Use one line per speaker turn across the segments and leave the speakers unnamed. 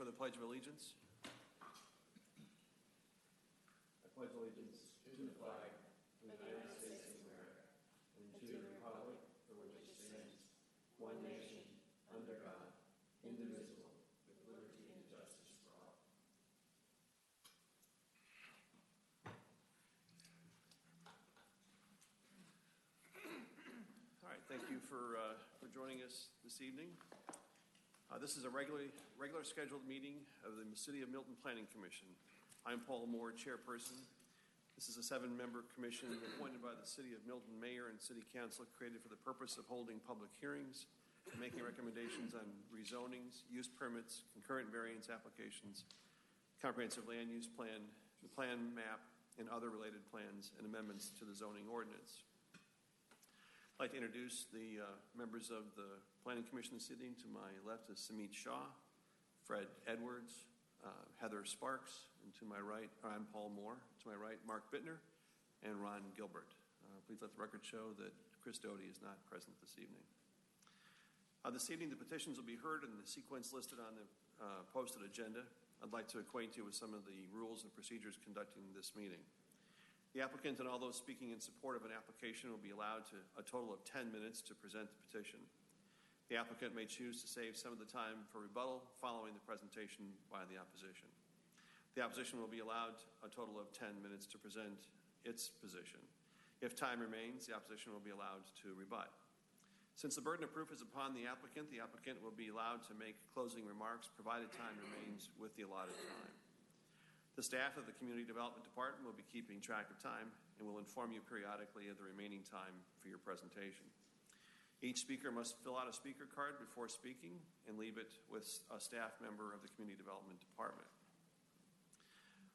for the Pledge of Allegiance. I pledge allegiance to the flag of the United States of America and to the republic for which it stands, one nation, under God, indivisible, with liberty and justice for all. All right, thank you for joining us this evening. This is a regular scheduled meeting of the City of Milton Planning Commission. I'm Paul Moore, chairperson. This is a 7-member commission appointed by the City of Milton Mayor and City Council, created for the purpose of holding public hearings and making recommendations on rezonings, use permits, concurrent variance applications, comprehensive land use plan, the plan map, and other related plans and amendments to the zoning ordinance. I'd like to introduce the members of the Planning Commission this evening. To my left is Samit Shah, Fred Edwards, Heather Sparks, and to my right, I'm Paul Moore. To my right, Mark Bittner and Ron Gilbert. Please let the record show that Chris Doty is not present this evening. This evening, the petitions will be heard in the sequence listed on the posted agenda. I'd like to acquaint you with some of the rules and procedures conducting this meeting. The applicant and all those speaking in support of an application will be allowed a total of 10 minutes to present the petition. The applicant may choose to save some of the time for rebuttal following the presentation by the opposition. The opposition will be allowed a total of 10 minutes to present its position. If time remains, the opposition will be allowed to rebut. Since the burden of proof is upon the applicant will be allowed to make closing remarks provided time remains with the allotted time. The staff of the Community Development Department will be keeping track of time and will inform you periodically of the remaining time for your presentation. Each speaker must fill out a speaker card before speaking and leave it with a staff member of the Community Development Department.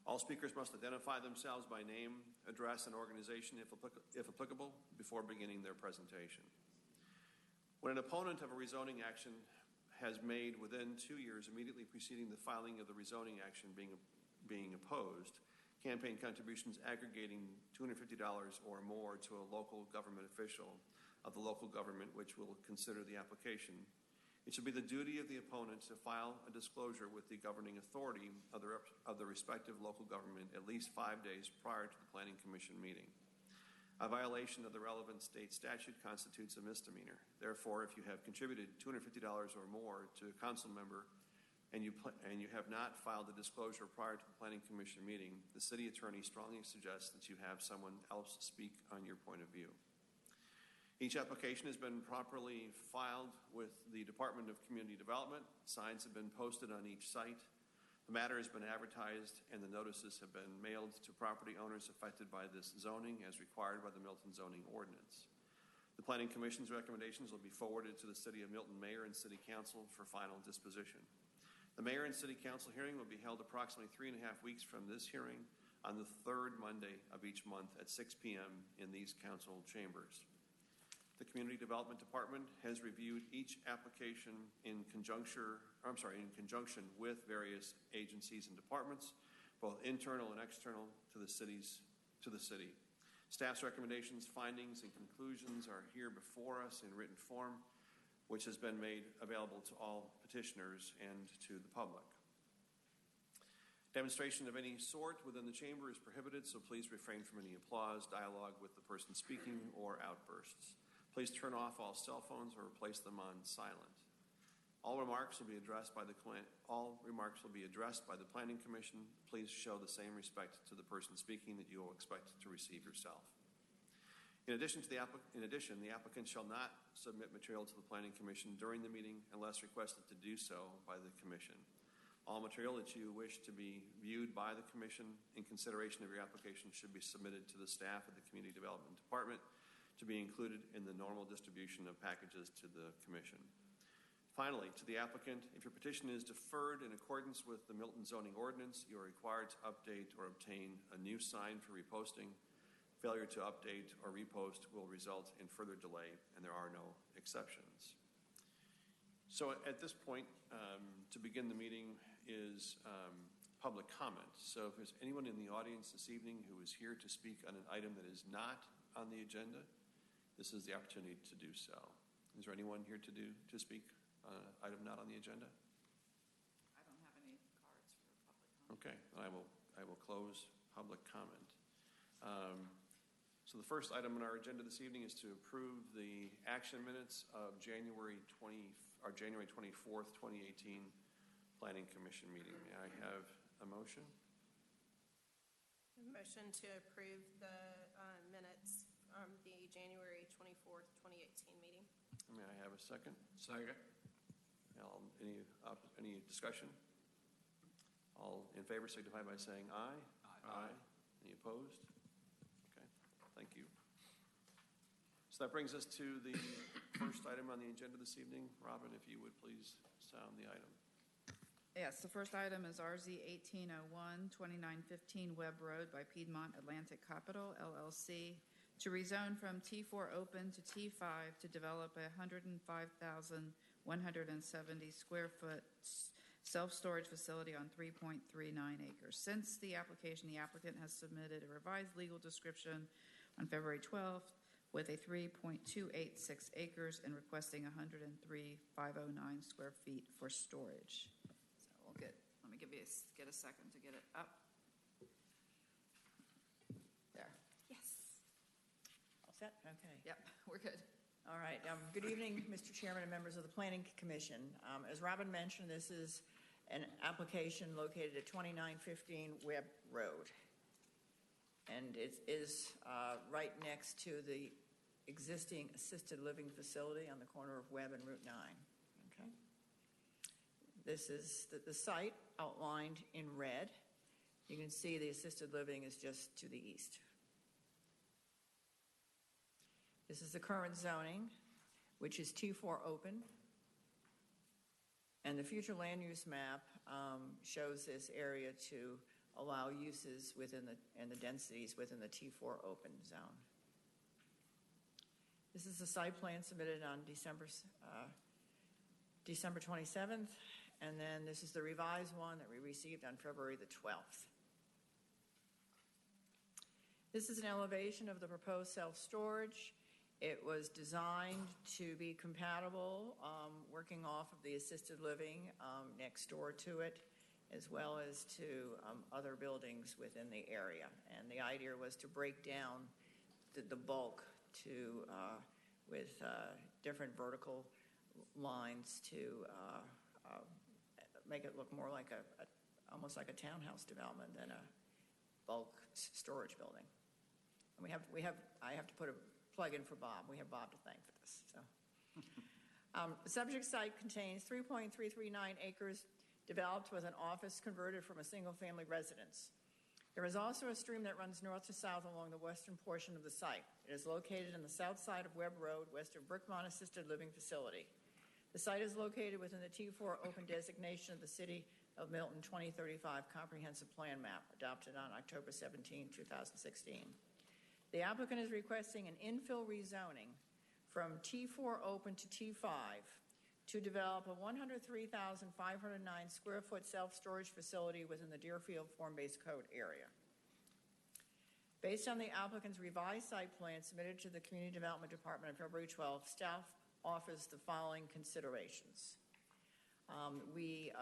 All speakers must identify themselves by name, address, and organization, if applicable, before beginning their presentation. When an opponent of a rezoning action has made within 2 years immediately preceding the filing of the rezoning action being opposed, campaign contributions aggregating $250 or more to a local government official of the local government which will consider the application, it should be the duty of the opponent to file a disclosure with the governing authority of the respective local government at least 5 days prior to the Planning Commission meeting. A violation of the relevant state statute constitutes a misdemeanor. Therefore, if you have contributed $250 or more to a council member and you have not filed a disclosure prior to the Planning Commission meeting, the city attorney strongly suggests that you have someone else speak on your point of view. Each application has been properly filed with the Department of Community Development. Signs have been posted on each site. The matter has been advertised and the notices have been mailed to property owners affected by this zoning as required by the Milton Zoning Ordinance. The Planning Commission's recommendations will be forwarded to the City of Milton Mayor and City Council for final disposition. The Mayor and City Council hearing will be held approximately 3.5 weeks from this hearing on the third Monday of each month at 6 p.m. in these council chambers. The Community Development Department has reviewed each application in conjunction with various agencies and departments, both internal and external to the city. Staff's recommendations, findings, and conclusions are here before us in written form, which has been made available to all petitioners and to the public. Demonstration of any sort within the chamber is prohibited, so please refrain from any applause, dialogue with the person speaking, or outbursts. Please turn off all cell phones or place them on silent. All remarks will be addressed by the Planning Commission. Please show the same respect to the person speaking that you will expect to receive yourself. In addition, the applicant shall not submit material to the Planning Commission during the meeting unless requested to do so by the Commission. All material that you wish to be viewed by the Commission in consideration of your application should be submitted to the staff of the Community Development Department to be included in the normal distribution of packages to the Commission. Finally, to the applicant, if your petition is deferred in accordance with the Milton Zoning Ordinance, you are required to update or obtain a new sign for reposting. Failure to update or repost will result in further delay, and there are no exceptions. So at this point, to begin the meeting is public comment. So if there's anyone in the audience this evening who is here to speak on an item that is not on the agenda, this is the opportunity to do so. Is there anyone here to speak on an item not on the agenda?
I don't have any
Okay, I will close public comment. So the first item on our agenda this evening is to approve the action minutes of January 24th, 2018 Planning Commission meeting. May I have a motion?
Motion to approve the minutes from the January 24th, 2018 meeting.
May I have a second?
Second.
Any discussion? All in favor signify by saying aye.
Aye.
Any opposed? Okay, thank you. So that brings us to the first item on the agenda this evening. Robin, if you would please sound the item.
Yes, the first item is RZ 1801, 2915 Webb Road by Piedmont Atlantic Capital, LLC, to rezone from T4 open to T5 to develop a 105,170 square foot self-storage facility on 3.39 acres. Since the application, the applicant has submitted a revised legal description on February 12th with a 3.286 acres and requesting 103,509 square feet for storage. So let me get a second to get it up. There.
Yes. All set? Okay.
Yep, we're good.
All right. Good evening, Mr. Chairman and members of the Planning Commission. As Robin mentioned, this is an application located at 2915 Webb Road. And it is right next to the existing assisted living facility on the corner of Webb and Route 9. Okay. This is the site outlined in red. You can see the assisted living is just to the east. This is the current zoning, which is T4 open. And the future land use map shows this area to allow uses and the densities within the T4 open zone. This is the site plan submitted on December 27th, and then this is the revised one that we received on February the 12th. This is an elevation of the proposed self-storage. It was designed to be compatible, working off of the assisted living next door to it, as well as to other buildings within the area. And the idea was to break down the bulk with different vertical lines to make it look more like almost like a townhouse development than a bulk storage building. And I have to put a plug in for Bob. We have Bob to thank for this. So, the subject site contains 3.339 acres developed with an office converted from a single-family residence. There is also a stream that runs north to south along the western portion of the site. It is located on the south side of Webb Road, west of Brickmont Assisted Living Facility. The site is located within the T4 open designation of the City of Milton 2035 Comprehensive Plan Map, adopted on October 17, 2016. The applicant is requesting an infill rezoning from T4 open to T5 to develop a 103,509 square foot self-storage facility within the Deerfield Form-Based Code area. Based on the applicant's revised site plan submitted to the Community Development Department on February 12th, staff offers the following considerations. We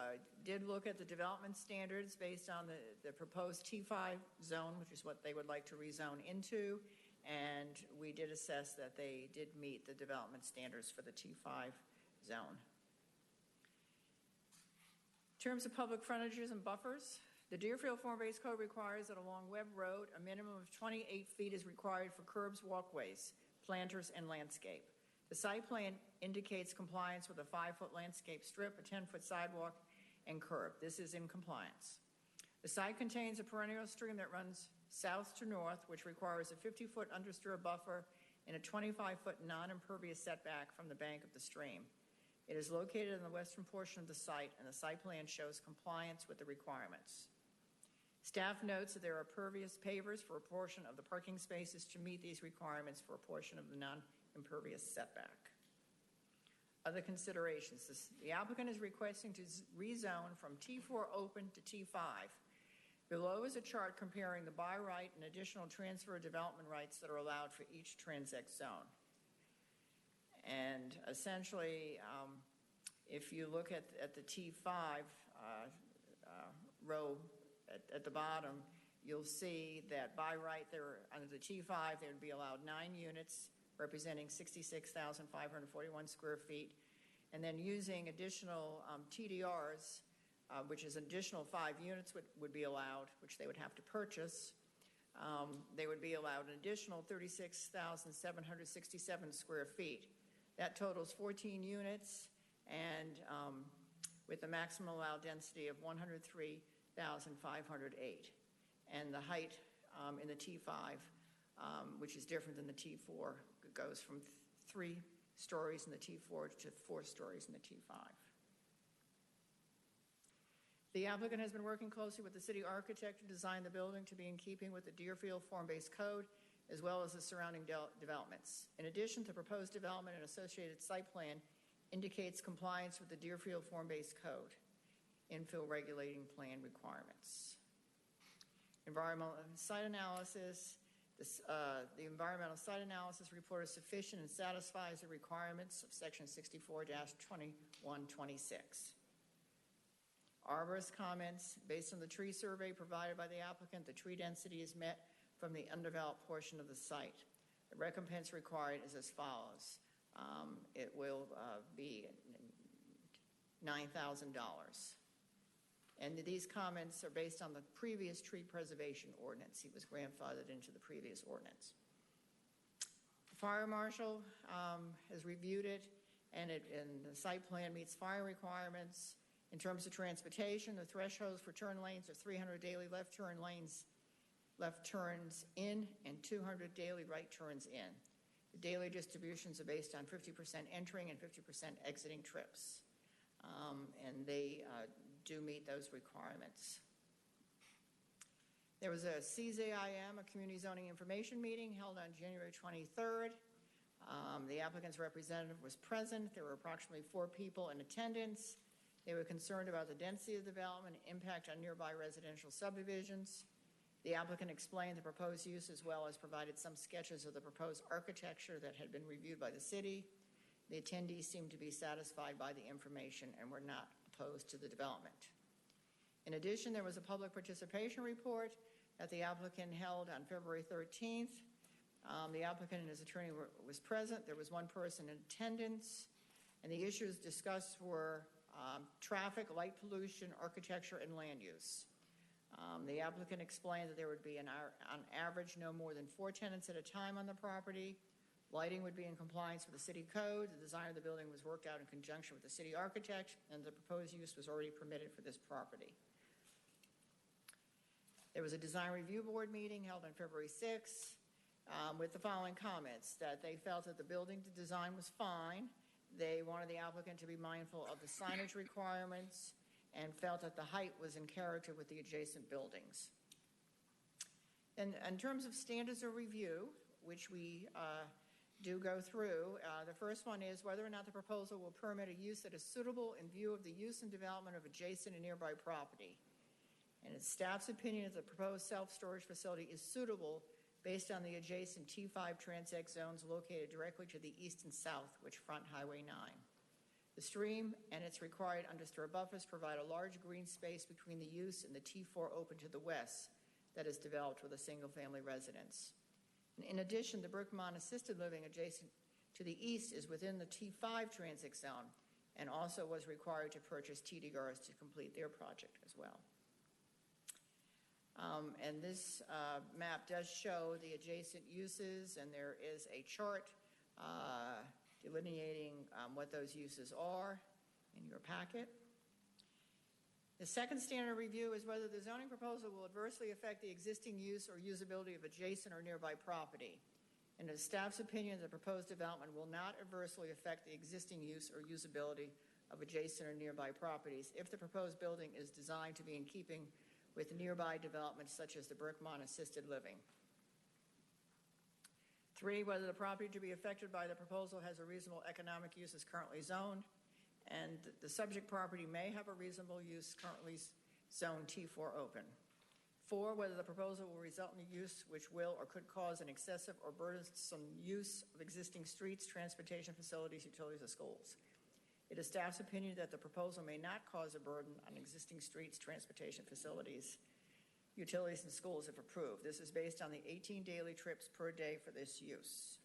did look at the development standards based on the proposed T5 zone, which is what they would like to rezone into, and we did assess that they did meet the development standards for the T5 zone. In terms of public frontages and buffers, the Deerfield Form-Based Code requires that along Webb Road, a minimum of 28 feet is required for curbs, walkways, planters, and landscape. The site plan indicates compliance with a 5-foot landscape strip, a 10-foot sidewalk, and curb. This is in compliance. The site contains a perennial stream that runs south to north, which requires a 50-foot understory buffer and a 25-foot non-impervious setback from the bank of the stream. It is located in the western portion of the site, and the site plan shows compliance with the requirements. Staff notes that there are pervious pavers for a portion of the parking spaces to meet these requirements for a portion of the non-impervious setback. Other considerations. The applicant is requesting to rezone from T4 open to T5. Below is a chart comparing the by right and additional transfer development rights that are allowed for each transect zone. And essentially, if you look at the T5 row at the bottom, you'll see that by right, there, under the T5, they would be allowed 9 units representing 66,541 square feet. And then using additional TDRs, which is an additional 5 units would be allowed, which they would have to purchase. They would be allowed an additional 36,767 square feet. That totals 14 units, and with a maximum allowed density of 103,508. And the height in the T5, which is different than the T4, goes from 3 stories in the T4 to 4 stories in the T5. The applicant has been working closely with the city architect to design the building to be in keeping with the Deerfield Form-Based Code, as well as the surrounding developments. In addition, the proposed development and associated site plan indicates compliance with the Deerfield Form-Based Code, infill regulating plan requirements. Environmental site analysis. The environmental site analysis report is sufficient and satisfies the requirements of Section 64-2126. Arborist comments. Based on the tree survey provided by the applicant, the tree density is met from the undeveloped portion of the site. The recompense required is as follows. It will be $9,000. And these comments are based on the previous tree preservation ordinance. He was grandfathered into the previous ordinance. The fire marshal has reviewed it, and the site plan meets fire requirements. In terms of transportation, the thresholds for turn lanes are 300 daily left turns in, and 200 daily right turns in. The daily distributions are based on 50% entering and 50% exiting trips. And they do meet those requirements. There was a CZIM, a Community Zoning Information Meeting, held on January 23rd. The applicant's representative was present. There were approximately 4 people in attendance. They were concerned about the density of the development and impact on nearby residential subdivisions. The applicant explained the proposed use as well as provided some sketches of the proposed architecture that had been reviewed by the city. The attendees seemed to be satisfied by the information and were not opposed to the development. In addition, there was a public participation report that the applicant held on February 13th. The applicant and his attorney was present. There was 1 person in attendance, and the issues discussed were traffic, light pollution, architecture, and land use. The applicant explained that there would be, on average, no more than 4 tenants at a time on the property. Lighting would be in compliance with the city code. The design of the building was worked out in conjunction with the city architect, and the proposed use was already permitted for this property. There was a design review board meeting held on February 6th with the following comments: that they felt that the building design was fine. They wanted the applicant to be mindful of the signage requirements and felt that the height was in character with the adjacent buildings. And in terms of standards of review, which we do go through, the first one is whether or not the proposal will permit a use that is suitable in view of the use and development of adjacent and nearby property. And it's staff's opinion that the proposed self-storage facility is suitable based on the adjacent T5 transect zones located directly to the east and south, which front Highway 9. The stream and its required understory buffers provide a large green space between the use and the T4 open to the west that is developed with a single-family residence. And in addition, the Brookmont Assisted Living adjacent to the east is within the T5 transect zone and also was required to purchase TDRs to complete their project as well. And this map does show the adjacent uses, and there is a chart delineating what those uses are in your packet. The second standard review is whether the zoning proposal will adversely affect the existing use or usability of adjacent or nearby property. In the staff's opinion, the proposed development will not adversely affect the existing use or usability of adjacent or nearby properties if the proposed building is designed to be in keeping with nearby developments such as the Brookmont Assisted Living. 3, whether the property to be affected by the proposal has a reasonable economic use as currently zoned, and the subject property may have a reasonable use currently zoned T4 open. 4, whether the proposal will result in a use which will or could cause an excessive or burdensome use of existing streets, transportation facilities, utilities, or schools. It is staff's opinion that the proposal may not cause a burden on existing streets, transportation facilities, utilities, and schools if approved. This is based on the 18 daily trips per day for this use.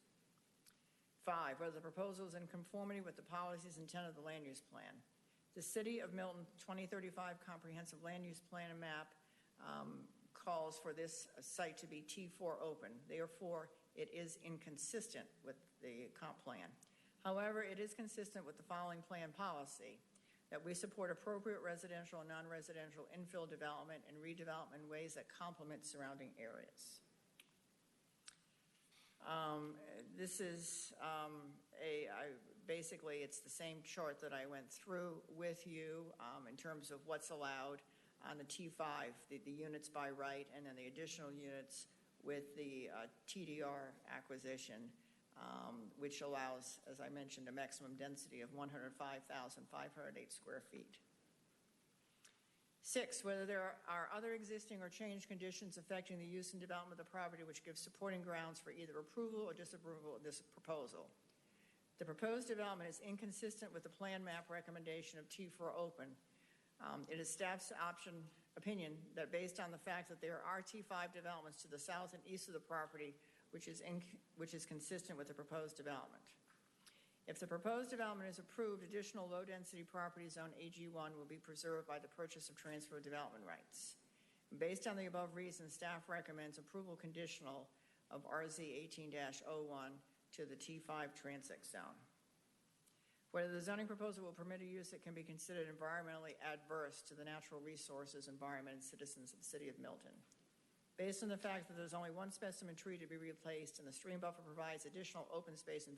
5, whether the proposal is in conformity with the policies and intent of the land use plan. The City of Milton 2035 Comprehensive Land Use Plan and Map calls for this site to be T4 open. Therefore, it is inconsistent with the comp plan. However, it is consistent with the following plan policy: that we support appropriate residential and non-residential infill development and redevelopment in ways that complement surrounding areas. This is basically, it's the same chart that I went through with you in terms of what's allowed on the T5, the units by right, and then the additional units with the TDR acquisition, which allows, as I mentioned, a maximum density of 105,508 square feet. 6, whether there are other existing or changed conditions affecting the use and development of the property which give supporting grounds for either approval or disapproval of this proposal. The proposed development is inconsistent with the plan map recommendation of T4 open. It is staff's opinion that based on the fact that there are T5 developments to the south and east of the property, which is consistent with the proposed development. If the proposed development is approved, additional low-density property zone AG1 will be preserved by the purchase of transfer of development rights. Based on the above reasons, staff recommends approval conditional of RZ 18-01 to the T5 transect zone. Whether the zoning proposal will permit a use that can be considered environmentally adverse to the natural resources, environment, and citizens of the City of Milton. Based on the fact that there's only one specimen tree to be replaced and the stream buffer provides additional open space and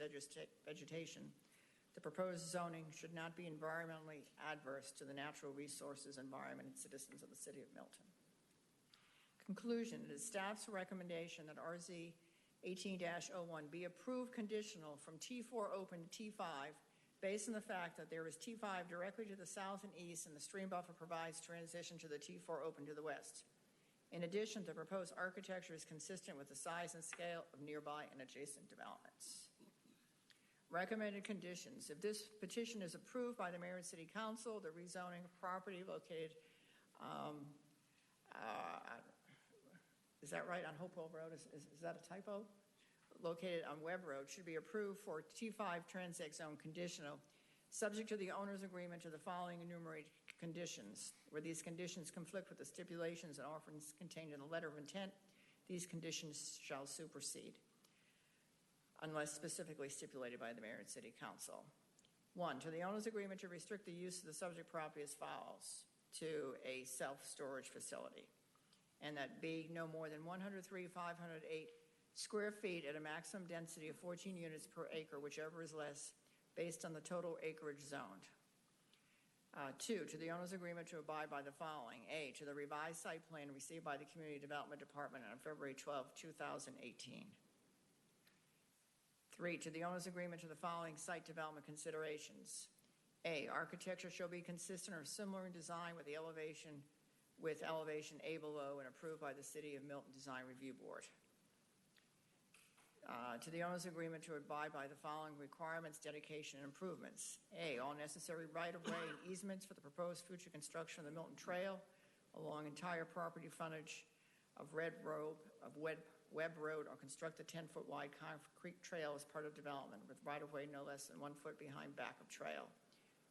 vegetation, the proposed zoning should not be environmentally adverse to the natural resources, environment, and citizens of the City of Milton. Conclusion: it is staff's recommendation that RZ 18-01 be approved conditional from T4 open to T5 based on the fact that there is T5 directly to the south and east and the stream buffer provides transition to the T4 open to the west. In addition, the proposed architecture is consistent with the size and scale of nearby and adjacent developments. Recommended conditions: if this petition is approved by the Mayor and City Council, the rezoning of property located, is that right, on Hopewell Road? Is that a typo? Located on Webb Road should be approved for T5 transect zone conditional, subject to the owner's agreement to the following enumerated conditions. Where these conditions conflict with the stipulations and offerings contained in the letter of intent, these conditions shall supersede, unless specifically stipulated by the Mayor and City Council. 1, to the owner's agreement to restrict the use of the subject property as follows: to a self-storage facility, and that B, no more than 103,508 square feet at a maximum density of 14 units per acre, whichever is less, based on the total acreage zoned. 2, to the owner's agreement to abide by the following: A, to the revised site plan received by the Community Development Department on February 12, 2018. 3, to the owner's agreement to the following site development considerations: A, architecture shall be consistent or similar in design with elevation A below and approved by the City of Milton Design Review Board. To the owner's agreement to abide by the following requirements, dedication, and improvements: A, all necessary right-of-way and easements for the proposed future construction of the Milton Trail along entire property frontage of Webb Road, or construct a 10-foot wide concrete trail as part of development with right-of-way no less than 1 foot behind back of trail.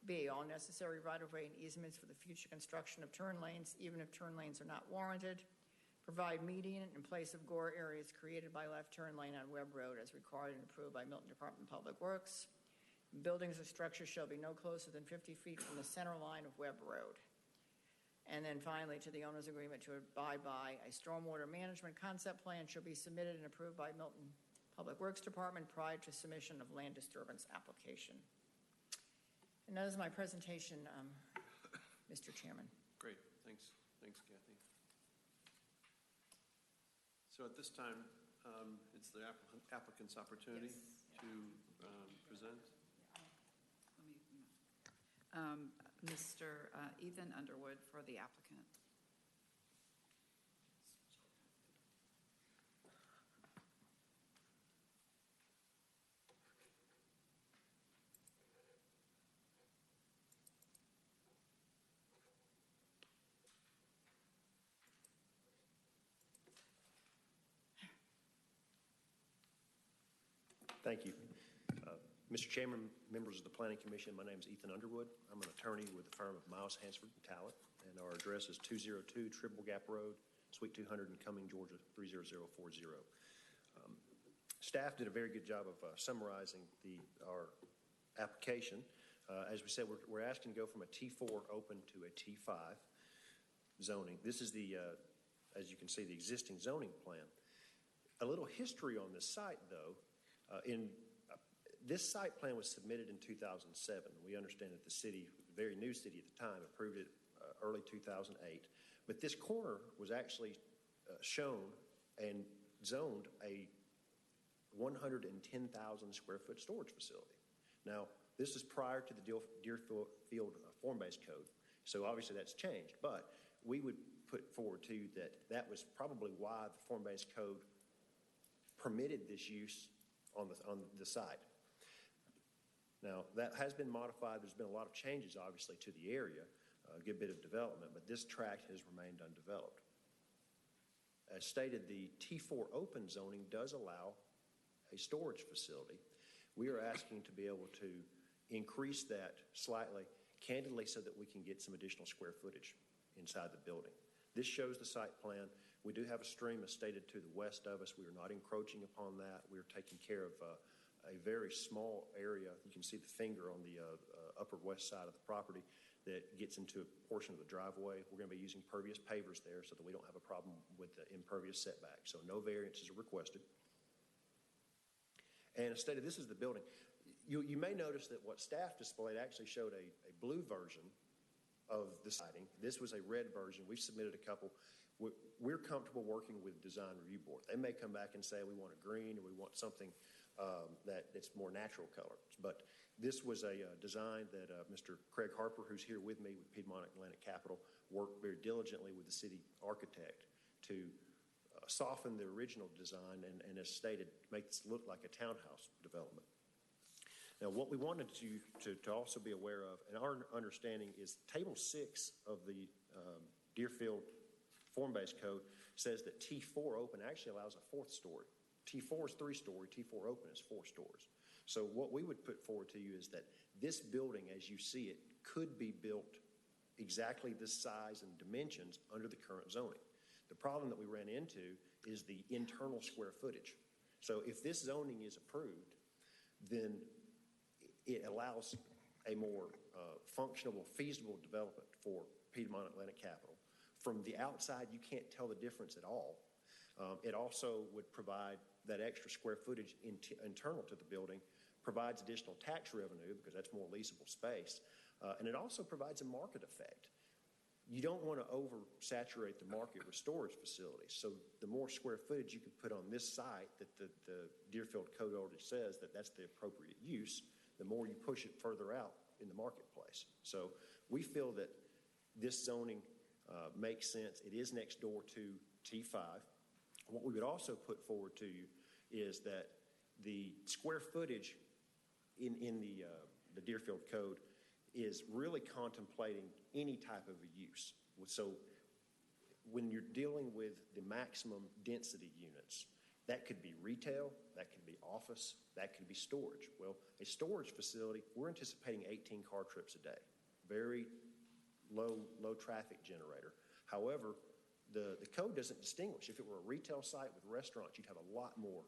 B, all necessary right-of-way and easements for the future construction of turn lanes, even if turn lanes are not warranted. Provide median in place of gore areas created by left turn lane on Webb Road as required and approved by Milton Department of Public Works. Buildings or structures shall be no closer than 50 feet from the center line of Webb Road. And then finally, to the owner's agreement to abide by a stormwater management concept plan shall be submitted and approved by Milton Public Works Department prior to submission of land disturbance application. And that is my presentation, Mr. Chairman.
Great, thanks. Thanks, Kathy. So at this time, it's the applicant's opportunity to present.
Mr. Ethan Underwood for the applicant.
Thank you. Mr. Chairman, members of the Planning Commission, my name is Ethan Underwood. I'm an attorney with the firm of Miles Hansford and Talent, and our address is 202 Triple Gap Road, Suite 200 in Cumming, Georgia, 30040. Staff did a very good job of summarizing our application. As we said, we're asking to go from a T4 open to a T5 zoning. This is as you can see, the existing zoning plan. A little history on this site, though. This site plan was submitted in 2007. We understand that the city, the very new city at the time, approved it early 2008. But this corner was actually shown and zoned a 110,000 square foot storage facility. Now, this is prior to the Deerfield Form-Based Code, so obviously that's changed. But we would put forward to you that that was probably why the Form-Based Code permitted this use on the site. Now, that has been modified. There's been a lot of changes, obviously, to the area, a good bit of development, but this tract has remained undeveloped. As stated, the T4 open zoning does allow a storage facility. We are asking to be able to increase that slightly, candidly, so that we can get some additional square footage inside the building. This shows the site plan. We do have a stream as stated to the west of us. We are not encroaching upon that. We are taking care of a very small area. You can see the finger on the upper west side of the property that gets into a portion of the driveway. We're going to be using pervious pavers there so that we don't have a problem with the impervious setback. So no variances are requested. And as stated, this is the building. You may notice that what staff displayed actually showed a blue version of the siding. This was a red version. We've submitted a couple. We're comfortable working with Design Review Board. They may come back and say we want a green or we want something that's more natural colors. But this was a design that Mr. Craig Harper, who's here with me with Piedmont Atlantic Capital, worked very diligently with the city architect to soften the original design and as stated, make this look like a townhouse development. Now, what we wanted to also be aware of, and our understanding is Table 6 of the Deerfield Form-Based Code says that T4 open actually allows a fourth story. T4 is 3-story, T4 open is 4 stories. So what we would put forward to you is that this building, as you see it, could be built exactly this size and dimensions under the current zoning. The problem that we ran into is the internal square footage. So if this zoning is approved, then it allows a more functional, feasible development for Piedmont Atlantic Capital. From the outside, you can't tell the difference at all. It also would provide that extra square footage internal to the building, provides additional tax revenue because that's more leasable space, and it also provides a market effect. You don't want to oversaturate the market with storage facilities, so the more square footage you can put on this site that the Deerfield Code already says that that's the appropriate use, the more you push it further out in the marketplace. So we feel that this zoning makes sense. It is next door to T5. What we would also put forward to you is that the square footage in the Deerfield Code is really contemplating any type of a use. So when you're dealing with the maximum density units, that could be retail, that could be office, that could be storage. Well, a storage facility, we're anticipating 18 car trips a day. Very low traffic generator. However, the code doesn't distinguish. If it were a retail site with restaurants, you'd have a lot more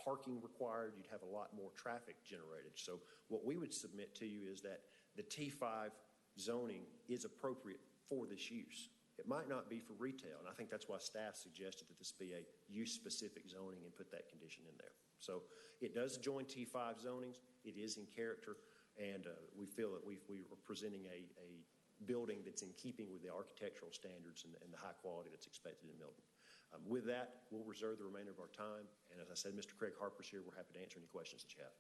parking required. You'd have a lot more traffic generated. So what we would submit to you is that the T5 zoning is appropriate for this use. It might not be for retail, and I think that's why staff suggested that this be a use-specific zoning and put that condition in there. So it does join T5 zonings. It is in character, and we feel that we are presenting a building that's in keeping with the architectural standards and the high quality that's expected in Milton. With that, we'll reserve the remainder of our time, and as I said, Mr. Craig Harper's here. We're happy to answer any questions that you have.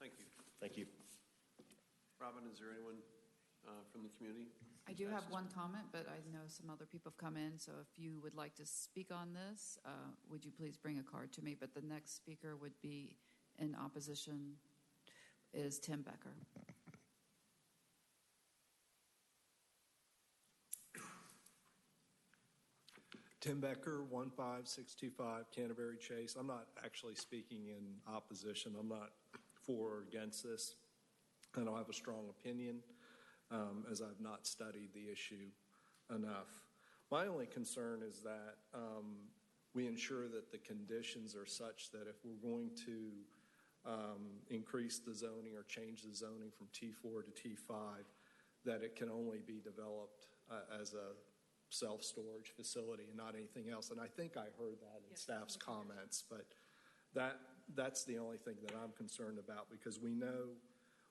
Thank you.
Thank you.
Robin, is there anyone from the community?
I do have one comment, but I know some other people have come in, so if you would like to speak on this, would you please bring a card to me? But the next speaker would be in opposition is Tim Becker.
Tim Becker, 15625 Canterbury Chase. I'm not actually speaking in opposition. I'm not for or against this. I don't have a strong opinion, as I've not studied the issue enough. My only concern is that we ensure that the conditions are such that if we're going to increase the zoning or change the zoning from T4 to T5, that it can only be developed as a self-storage facility and not anything else. And I think I heard that in staff's comments, but that's the only thing that I'm concerned about, because we know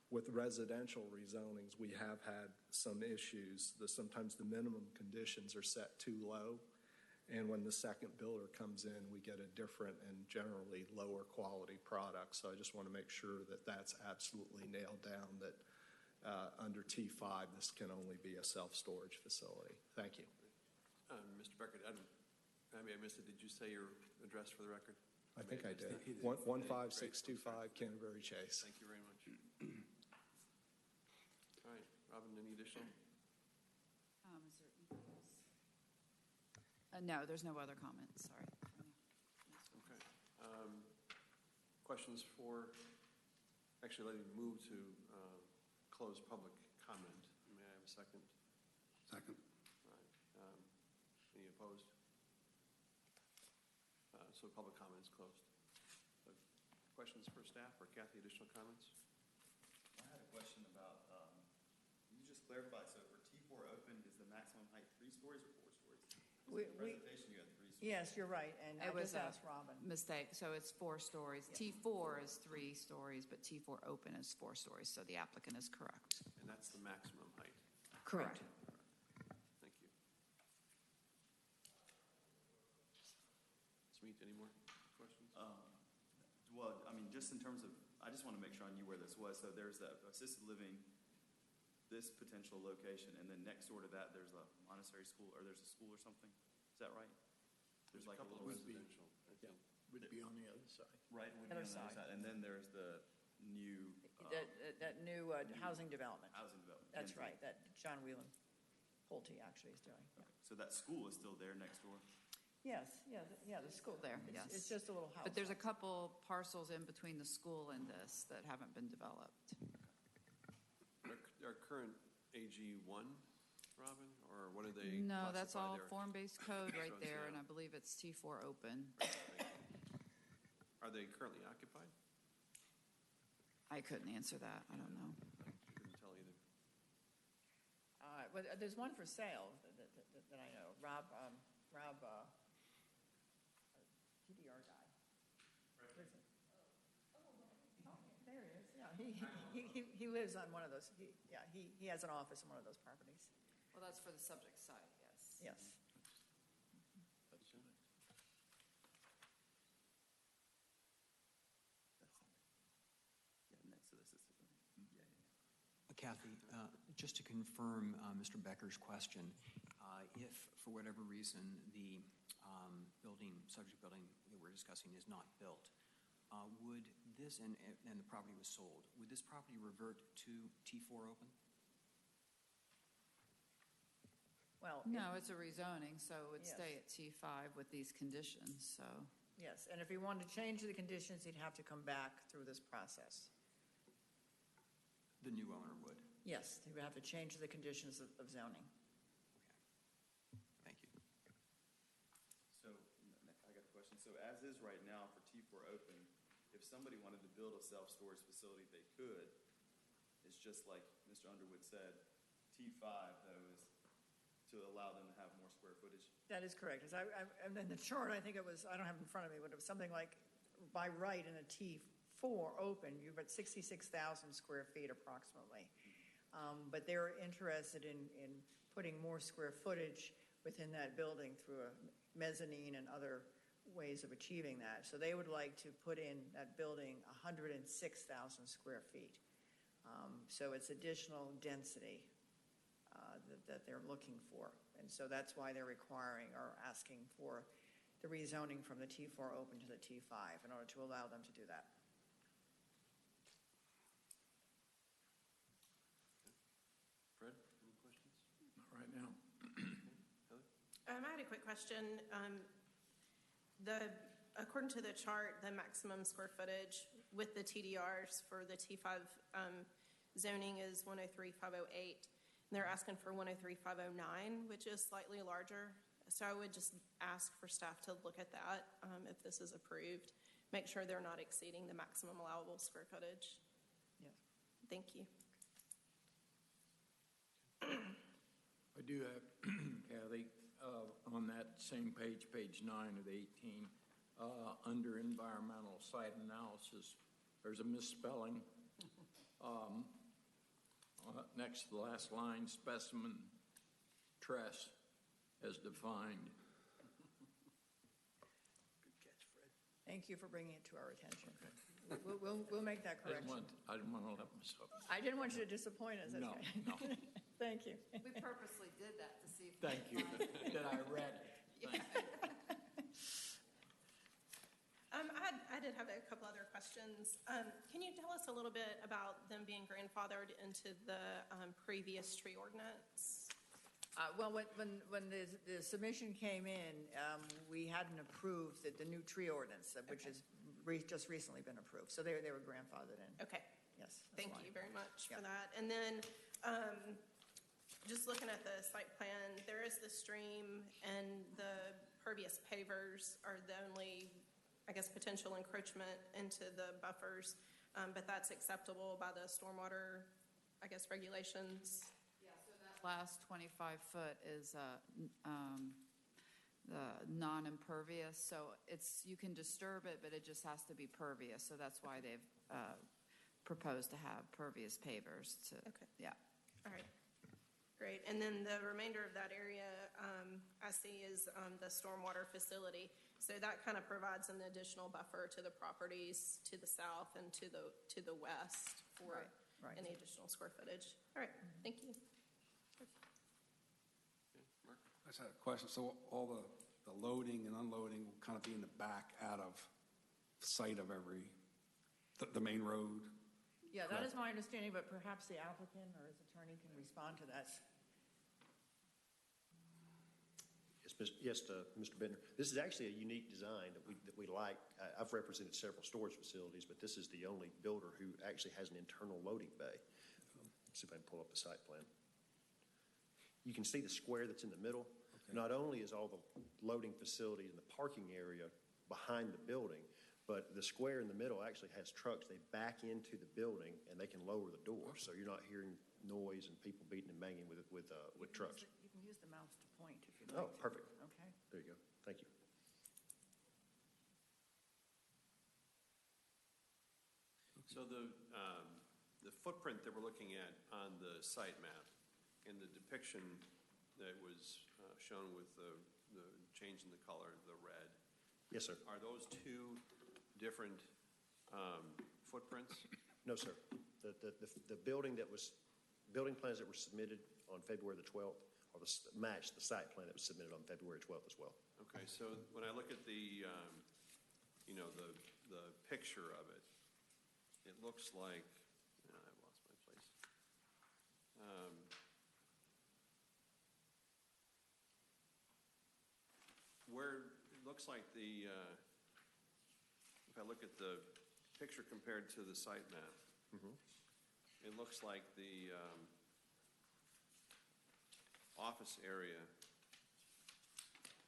with residential rezonings, we have had some issues. Sometimes the minimum conditions are set too low, and when the second builder comes in, we get a different and generally lower quality product. So I just want to make sure that that's absolutely nailed down, that under T5, this can only be a self-storage facility. Thank you.
Mr. Becker, maybe I missed it. Did you say your address for the record?
I think I did. 15625 Canterbury Chase.
Thank you very much. All right, Robin, any additional?
Is there anything else? No, there's no other comments, sorry.
Okay. Questions for, actually, let me move to close public comment. May I have a second?
Second.
All right. Any opposed? So public comment is closed. Questions for staff or Kathy, additional comments?
I had a question about, can you just clarify, so for T4 open, is the maximum height 3 stories or 4 stories?
We-
In the presentation, you had 3 stories.
Yes, you're right, and I
It was
just
a
asked Robin.
mistake, so it's 4 stories. T4 is 3 stories, but T4 open is 4 stories, so the applicant is correct.
And that's the maximum height.
Correct.
Thank you. Smeet, any more questions?
Well, I mean, just in terms of, I just want to make sure I knew where this was. So there's the assisted living, this potential location, and then next door to that, there's a Montessori school, or there's a school or something? Is that right? There's like a
couple
little
of residential, I think.
Would be on the other side.
Right, would be
Other
on the other
side.
side. And then there's the new
That new housing development.
housing development.
That's
Kinsey.
right, that John Whelan Pulte actually is doing. Yeah.
So that school is still there next door?
Yes, yeah, the school.
There,
It's-
yes.
It's just a little house.
But there's a couple parcels in between the school and this that haven't been developed.
Our current AG1, Robin, or what are they?
No, that's all
classified there?
form-based code right
So it's,
there,
yeah.
and I believe it's T4 open.
Are they currently occupied?
I couldn't answer that, I don't know.
Couldn't tell either.
But there's one for sale that I know. Rob, TDR guy. Where's it? Oh, there he is. Yeah, he lives on one of those. He has an office in one of those properties.
Well, that's for the subject site, yes.
Yes.
Yeah, next to the assisted living. Yeah.
Kathy, just to confirm Mr. Becker's question, if for whatever reason the subject building that we're discussing is not built, would this, and the property was sold, would this property revert to T4 open?
Well,
No, it's a rezoning, so it would
Yes.
stay at T5 with these conditions, so.
yes, and if he wanted to change the conditions, he'd have to come back through this process.
The new owner would.
Yes, he would have to change the conditions of zoning.
Thank you.
So, I got a question. So as is right now for T4 open, if somebody wanted to build a self-storage facility, they could. It's just like Mr. Underwood said, T5, though, is to allow them to have more square footage.
That is correct. And then the chart, I think it was, I don't have it in front of me, but it was something like, by right in a T4 open, you've got 66,000 square feet approximately. But they're interested in putting more square footage within that building through a mezzanine and other ways of achieving that. So they would like to put in that building 106,000 square feet. So it's additional density that they're looking for. And so that's why they're requiring or asking for the rezoning from the T4 open to the T5 in order to allow them to do that.
Fred, any questions?
Not right now.
Heather?
I had a quick question. According to the chart, the maximum square footage with the TDRs for the T5 zoning is 103,508. And they're asking for 103,509, which is slightly larger. So I would just ask for staff to look at that if this is approved. Make sure they're not exceeding the maximum allowable square footage.
Yes.
Thank you.
I do have, Kathy, on that same page, page 9 of 18, under environmental site analysis, there's a misspelling. Next to the last line, specimen tress as defined.
Thank you for bringing it to our attention. We'll make that correction.
I didn't want to let myself.
I didn't want you to disappoint us.
No, no.
Thank you.
We purposely did that to see if.
Thank you that I read it. Thank you.
I did have a couple other questions. Can you tell us a little bit about them being grandfathered into the previous tree ordinance?
Well, when the submission came in, we hadn't approved the new tree ordinance, which has just recently been approved. So they were grandfathered in.
Okay.
Yes. that's
Thank
why.
you very much
Yeah.
for that. And then just looking at the site plan, there is the stream and the pervious pavers are the only, I guess, potential encroachment into the buffers, but that's acceptable by the stormwater, I guess, regulations.
Yeah, so that last 25 foot is the non-impervious, so you can disturb it, but it just has to be pervious, so that's why they've proposed to have pervious pavers to.
Okay.
Yeah.
All right. Great. And then the remainder of that area I see is the stormwater facility. So that kind of provides an additional buffer to the properties to the south and to the west for
Right.
any additional square footage. All right. Thank you.
I just had a question. So all the loading and unloading will kind of be in the back out of sight of the main road?
Yeah, that is my understanding, but perhaps the applicant or his attorney can respond to that.
Yes, Mr. Bittner. This is actually a unique design that we like. I've represented several storage facilities, but this is the only builder who actually has an internal loading bay. Let's see if I can pull up the site plan. You can see the square that's in the middle. Okay. Not only is all the loading facility in the parking area behind the building, but the square in the middle actually has trucks. They back into the building and they can lower the door, so you're not hearing noise and people beating and banging with trucks.
You can use the mouse to point if you'd like.
Oh, perfect.
Okay.
There you go. Thank you.
So the footprint that we're looking at on the site map and the depiction that was shown with the change in the color, the red.
Yes, sir.
Are those two different footprints?
No, sir. The building plans that were submitted on February the 12th match the site plan that was submitted on February 12th as well.
Okay, so when I look at the picture of it, it looks like, I've lost my place. Where it looks like if I look at the picture compared to the site map, it looks like the office area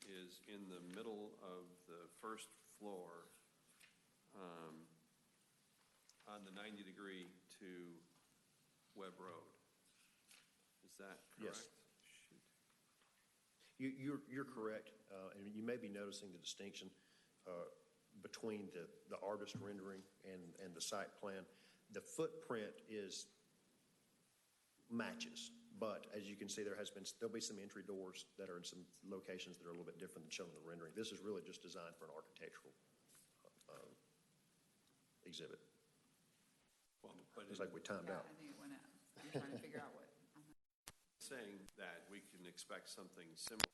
is in the middle of the first floor on the 90-degree to Webb Road. Is that correct?
Yes. You're correct, and you may be noticing the distinction between the artist rendering and the site plan. The footprint matches, but as you can see, there'll be some entry doors that are in some locations that are a little bit different than shown in the rendering. This is really just designed for an architectural exhibit.
Well, but
It's like we timed
Yeah,
out.
I think it went out. I'm trying to figure out what.
saying that we can expect something similar.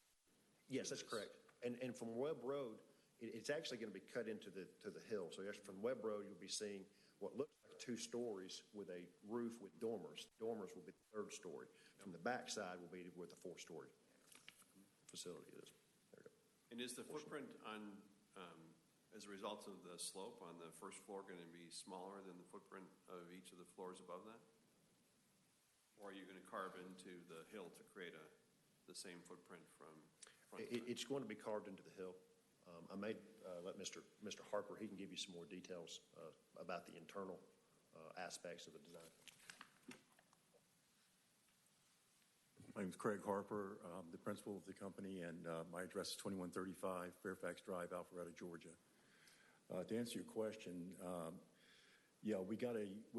Yes, that's correct. And from Webb Road, it's actually going to be cut into the hill. So actually from Webb Road, you'll be seeing what looks like 2 stories with a roof with dormers. Dormers will be the 3rd story. From the back side will be where the 4-story facility is. There you
And is the footprint on, as a result of the slope on the first floor, going to be smaller than the footprint of each of the floors above that? Or are you going to carve into the hill to create the same footprint from front to back?
It's going to be carved into the hill. I may let Mr. Harper, he can give you some more details about the internal aspects of the design.
My name is Craig Harper. I'm the principal of the company, and my address is 2135 Fairfax Drive, Alpharetta, Georgia. To answer your question,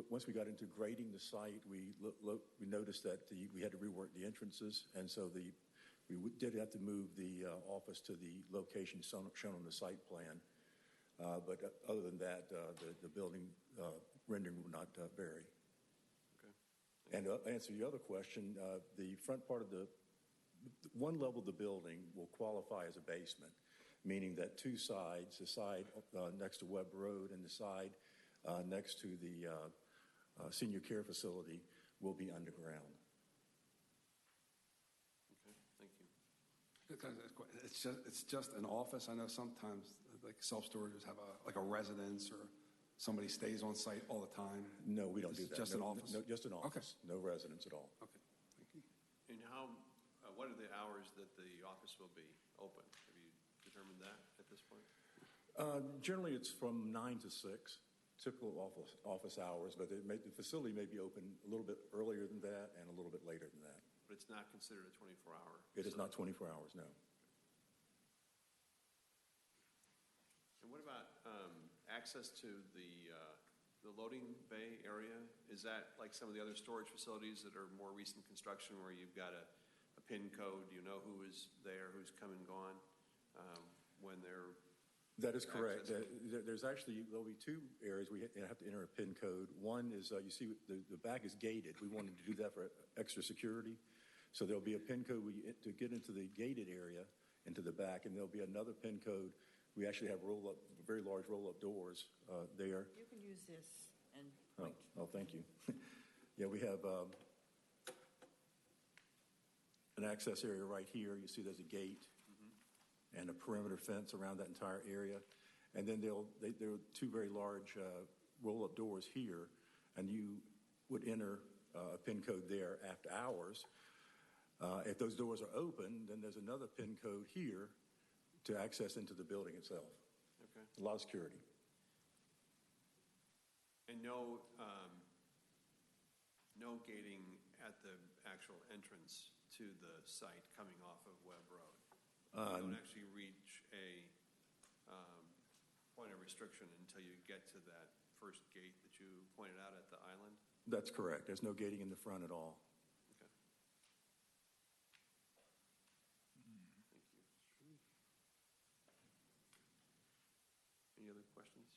once we got into grading the site, we noticed that we had to rework the entrances, and so we did have to move the office to the location shown on the site plan. But other than that, the building rendering will not vary. And to answer your other question, the front part of one level of the building will qualify as a basement, meaning that two sides, the side next to Webb Road and the side next to the senior care facility, will be underground.
Okay, thank you.
It's just an office. I know sometimes like self-storages have a residence or somebody stays on site all the time.
No, we don't do that.
Just an office?
No, just an office.
Okay.
No residence at all.
Okay, thank you.
And what are the hours that the office will be open? Have you determined that at this point?
Generally, it's from 9 to 6, typical office hours, but the facility may be open a little bit earlier than that and a little bit later than that.
But it's not considered a 24-hour?
It is not 24 hours, no.
And what about access to the loading bay area? Is that like some of the other storage facilities that are more recent construction where you've got a PIN code, you know who is there, who's come and gone when they're
That is correct.
accessing?
There'll be two areas we have to enter a PIN code. One is, you see the back is gated. We wanted to do that for extra security. So there'll be a PIN code to get into the gated area, into the back, and there'll be another PIN code. We actually have very large roll-up doors there.
You can use this and point.
Oh, thank you. Yeah, we have an access area right here. You see there's a gate and a perimeter fence around that entire area. And then there are two very large roll-up doors here, and you would enter a PIN code there after hours. If those doors are open, then there's another PIN code here to access into the building itself.
Okay.
A lot of security.
And no gating at the actual entrance to the site coming off of Webb Road? You don't actually reach a point of restriction until you get to that first gate that you pointed out at the island?
That's correct. There's no gating in the front at all.
Okay. Thank you. Any other questions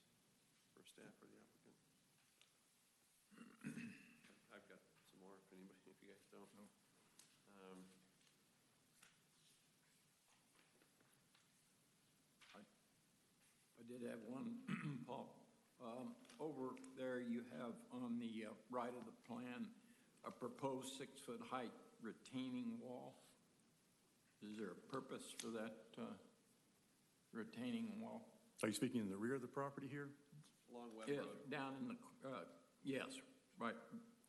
for staff or the applicant? I've got some more if you guys don't. No.
I did have one, Paul. Over there, you have on the right of the plan a proposed 6-foot height retaining wall. Is there a purpose for that retaining wall?
Are you speaking in the rear of the property here?
Along Webb
Yes,
Road?
down in the, yes, right,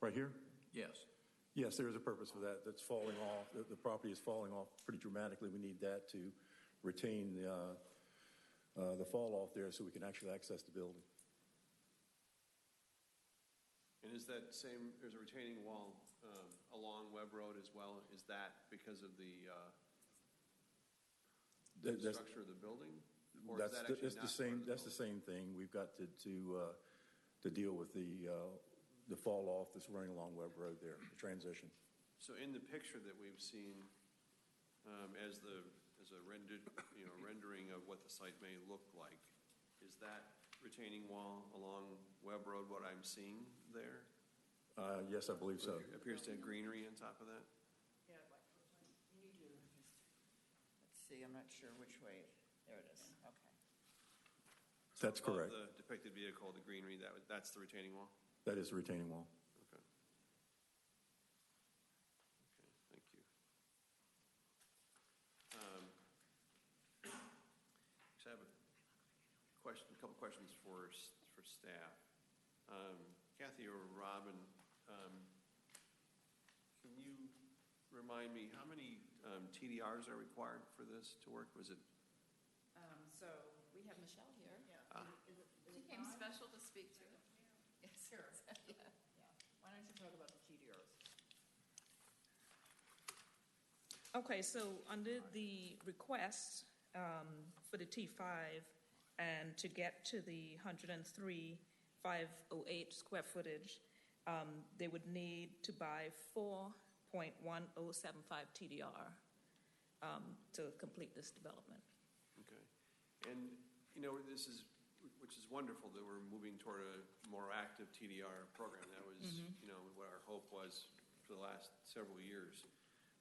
Right here?
yes.
Yes, there is a purpose for that. That's falling off. The property is falling off pretty dramatically. We need that to retain the fall off there so we can actually access the building.
And is that same, there's a retaining wall along Webb Road as well? Is that because of the structure of the building? Or is that actually not part of the building?
That's the same thing. We've got to deal with the fall off that's running along Webb Road there, the transition.
So in the picture that we've seen as a rendering of what the site may look like, is that retaining wall along Webb Road what I'm seeing there?
Yes, I believe so.
It appears to have greenery on top of that?
Yeah, you need to, let's see, I'm not sure which way. There it is, okay.
That's correct.
Above the depicted vehicle, the greenery, that's the retaining wall?
That is the retaining wall.
Okay. Okay, thank you. a couple questions for staff. Kathy or Robin, can you remind me how many TDRs are required for this to work? Was it?
So we have Michelle here.
Ah.
She came special to speak to it. Yes, sure. Yeah. Why don't you talk about the TDRs?
Okay, so under the request for the T5 and to get to the 103,508 square footage, they would need to buy 4.1075 TDR to complete this development.
Okay. And, which is wonderful that we're moving toward a more active TDR program. That was, what our hope was for the last several years.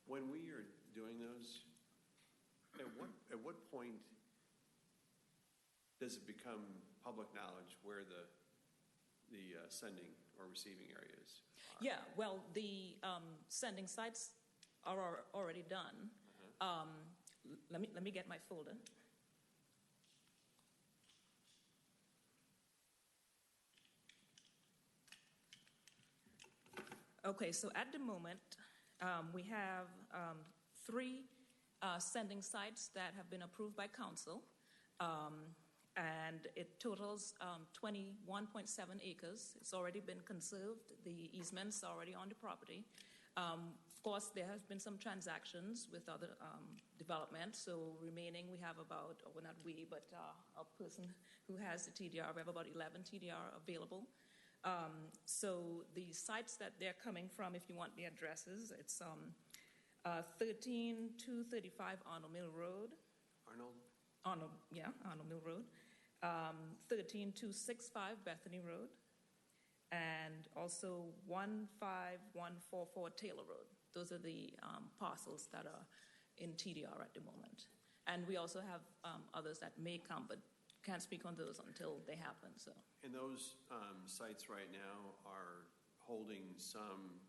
When we are doing those, at what point does it become public knowledge where the sending or receiving areas are?
Yeah, well, the sending sites are already done. Let me get my folder. Okay, so at the moment, we have 3 sending sites that have been approved by council, and it totals 21.7 acres. It's already been conserved. The easements are already on the property. Of course, there has been some transactions with other development, so remaining we have about, well, not we, but a person who has the TDR, we have about 11 TDR available. So the sites that they're coming from, if you want the addresses, it's 13235 Arnold Mill Road. Arnold Mill Road. 13265 Bethany Road. And also 15144 Taylor Road. Those are the parcels that are in TDR at the moment. And we also have others that may come, but can't speak on those until they happen. So.
And those sites right now are holding some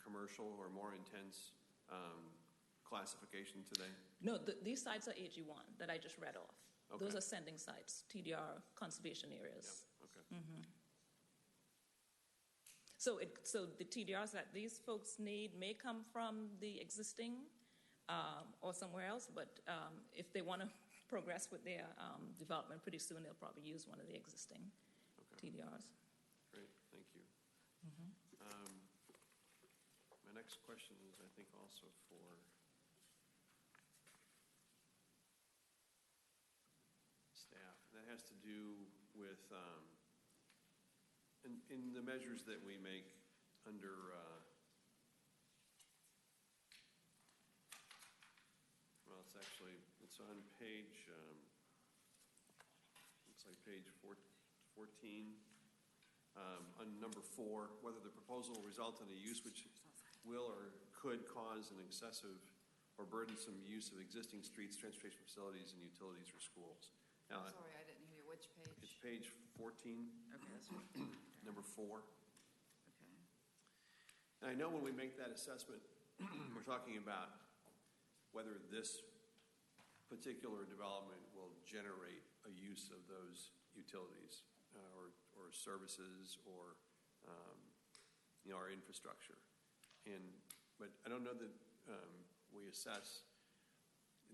commercial or more intense classification today?
No, these sites are AG1 that I just read off.
Okay.
Those are sending sites, TDR conservation areas.
Yeah. Okay.
So the TDRs that these folks need may come from the existing or somewhere else, but if they want to progress with their development pretty soon, they'll probably use one of the existing TDRs.
Great, thank you. My next question is, I think, also for staff. That has to do with in the measures that we make under well, it's on page looks like page 14 on number 4, whether the proposal will result in a use which will or could cause an excessive or burdensome use of existing streets, transportation facilities, and utilities or schools. Now,
Sorry, I didn't hear you. Which page?
it's page 14,
Okay, that's right.
number 4.
Okay.
And I know when we make that assessment, we're talking about whether this particular development will generate a use of those utilities or services or our infrastructure. But I don't know that we assess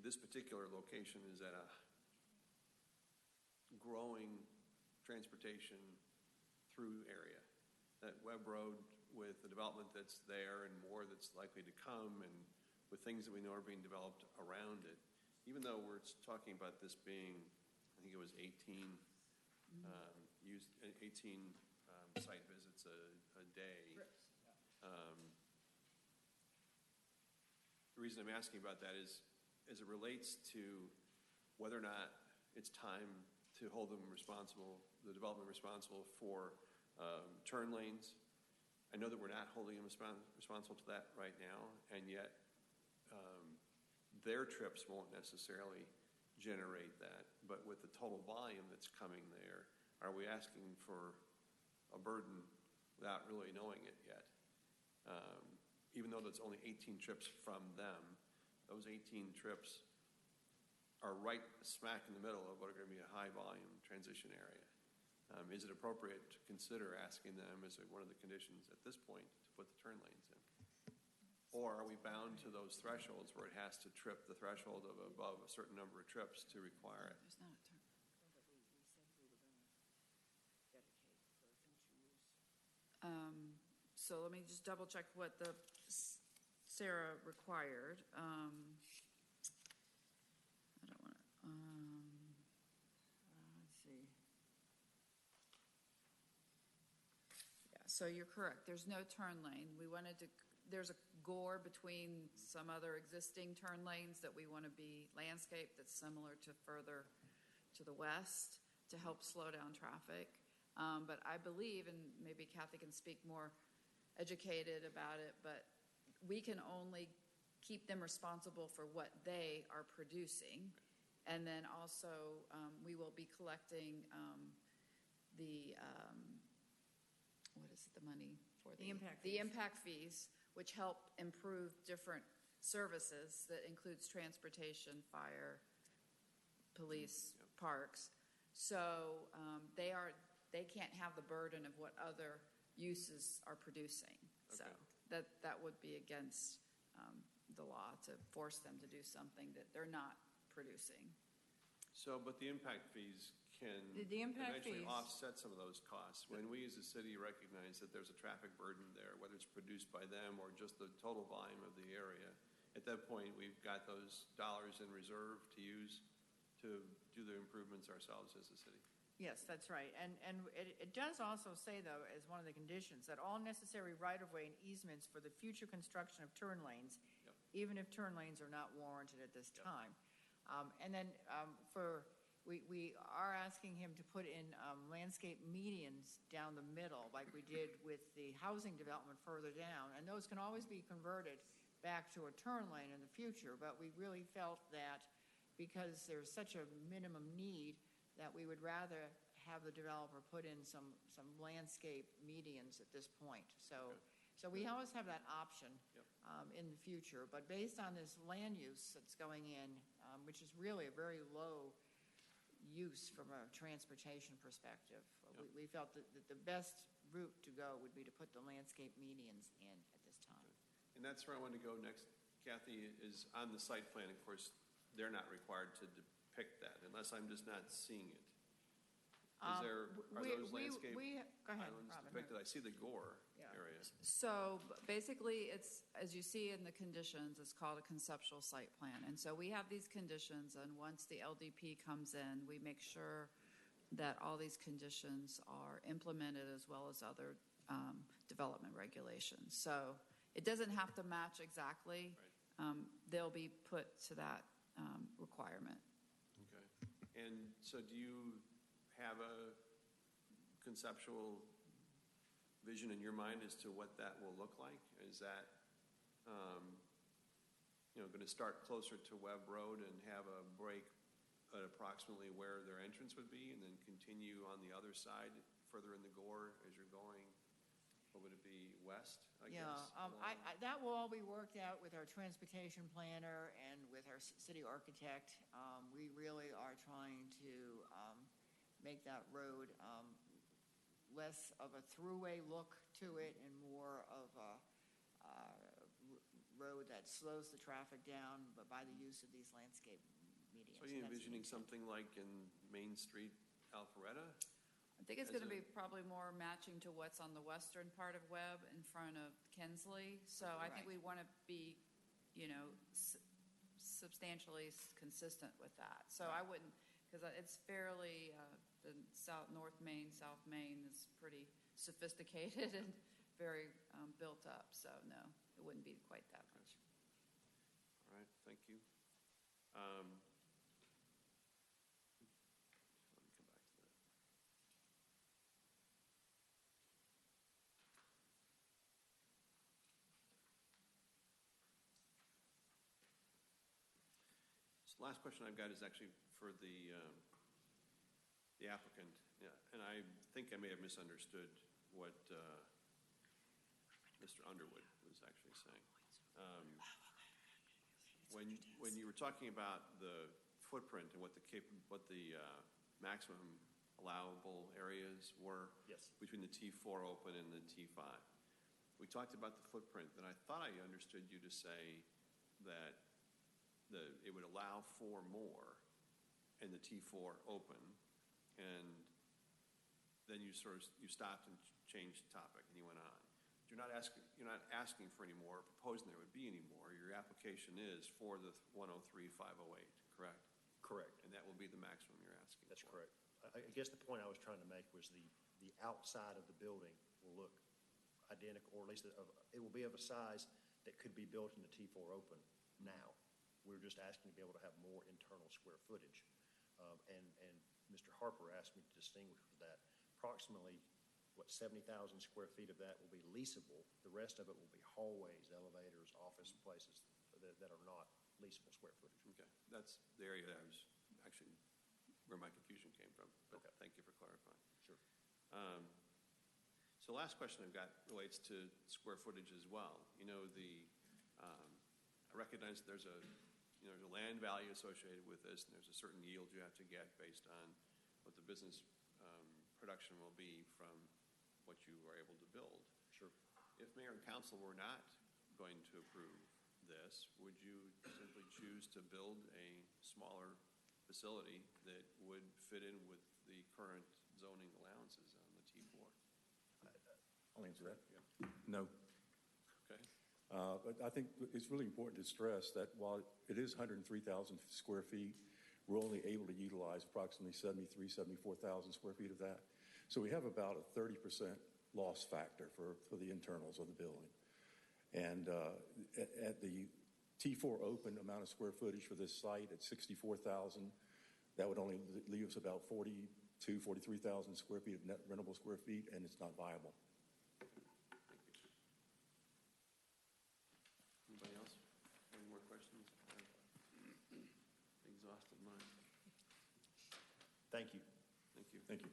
this particular location is at a growing transportation through area. That Webb Road, with the development that's there and more that's likely to come, and with things that we know are being developed around it, even though we're talking about this being, I think it was 18 site visits a day. The reason I'm asking about that is, as it relates to whether or not it's time to hold them responsible, the development responsible for turn lanes. I know that we're not holding them responsible to that right now, and yet their trips won't necessarily generate that. But with the total volume that's coming there, are we asking for a burden without really knowing it yet? Even though that's only 18 trips from them, those 18 trips are right smack in the middle of what are going to be a high-volume transition area. Is it appropriate to consider asking them as one of the conditions at this point to put the turn lanes in? Or are we bound to those thresholds where it has to trip the threshold of above a certain number of trips to require it?
There's not a turn. So let me just double check what the Sarah required. I don't want to,
Let's see.
yeah, so you're correct. There's no turn lane. We wanted to, there's a gore between some other existing turn lanes that we want to be landscaped that's similar to further to the west to help slow down traffic. But I believe, and maybe Kathy can speak more educated about it, but we can only keep them responsible for what they are producing. And then also, we will be collecting the, what is it, the money for
The impact
the
fees.
impact fees, which help improve different services that includes transportation, fire, police, parks. So they can't have the burden of what other uses are producing. So that would be against the law to force them to do something that they're not producing.
So, but the impact fees can
The impact
eventually
fees-
offset some of those costs. When we as a city recognize that there's a traffic burden there, whether it's produced by them or just the total volume of the area, at that point, we've got those dollars in reserve to use to do the improvements ourselves as a city.
Yes, that's right. And it does also say, though, as one of the conditions, that all necessary right-of-way and easements for the future construction of turn lanes, even if turn lanes are not warranted at this time. And then we are asking him to put in landscape medians down the middle, like we did with the housing development further down. And those can always be converted back to a turn lane in the future. But we really felt that because there's such a minimum need, that we would rather have the developer put in some landscape medians at this point. So we always have that option in the future. But based on this land use that's going in, which is really a very low use from a transportation perspective, we felt that the best route to go would be to put the landscape medians in at this time.
And that's where I want to go next, Kathy, is on the site plan. Of course, they're not required to depict that unless I'm just not seeing it. Are those landscape
Go ahead,
islands
Robin.
depicted? I see the Gore area.
So basically, it's, as you see in the conditions, it's called a conceptual site plan. And so we have these conditions, and once the LDP comes in, we make sure that all these conditions are implemented as well as other development regulations. So it doesn't have to match exactly. They'll be put to that requirement.
Okay. And so do you have a conceptual vision in your mind as to what that will look like? Is that, going to start closer to Webb Road and have a break at approximately where their entrance would be and then continue on the other side further in the Gore as you're going? What would it be, west, I guess?
That will all be worked out with our transportation planner and with our city architect. We really are trying to make that road less of a throughway look to it and more of a road that slows the traffic down, but by the use of these landscape medians.
So are you envisioning something like in Main Street, Alpharetta?
I think it's going to be probably more matching to what's on the western part of Webb in front of Kinsley. So I think we want to be, substantially consistent with that. So I wouldn't, because it's fairly, the North Main, South Main is pretty sophisticated and very built up. So no, it wouldn't be quite that much.
All right, thank you. Let me come back to that. So last question I've got is actually for the applicant. Yeah, and I think I may have misunderstood what Mr. Underwood was actually saying. When you were talking about the footprint and what the maximum allowable areas were?
Yes.
Between the T4 open and the T5. We talked about the footprint, and I thought I understood you to say that it would allow for more in the T4 open, and then you stopped and changed the topic, and you went on. You're not asking for any more, proposing there would be any more. Your application is for the 103,508, correct?
Correct.
And that will be the maximum you're asking
That's
for.
correct. I guess the point I was trying to make was the outside of the building will look identical, or at least it will be of a size that could be built in the T4 open now. We're just asking to be able to have more internal square footage. And Mr. Harper asked me to distinguish that approximately, 70,000 square feet of that will be leasable. The rest of it will be hallways, elevators, office places that are not leasable square footage.
Okay, that's the area that I was actually, where my confusion came from. But
Okay.
Thank you for clarifying.
Sure.
So the last question I've got relates to square footage as well. I recognize that there's a land value associated with this, and there's a certain yield you have to get based on what the business production will be from what you are able to build.
Sure.
If mayor and council were not going to approve this, would you simply choose to build a smaller facility that would fit in with the current zoning allowances on the T4?
I'll answer that.
Yeah.
No.
Okay.
But I think it's really important to stress that while it is 103,000 square feet, we're only able to utilize approximately 74,000 square feet of that. So we have about a 30% loss factor for the internals of the building. And at the T4 open amount of square footage for this site at 64,000, that would only leave us about 43,000 square feet of net rentable square feet, and it's not viable.
Anybody else? Any more questions? Exhausted mind.
Thank you.
Thank you.
Thank you.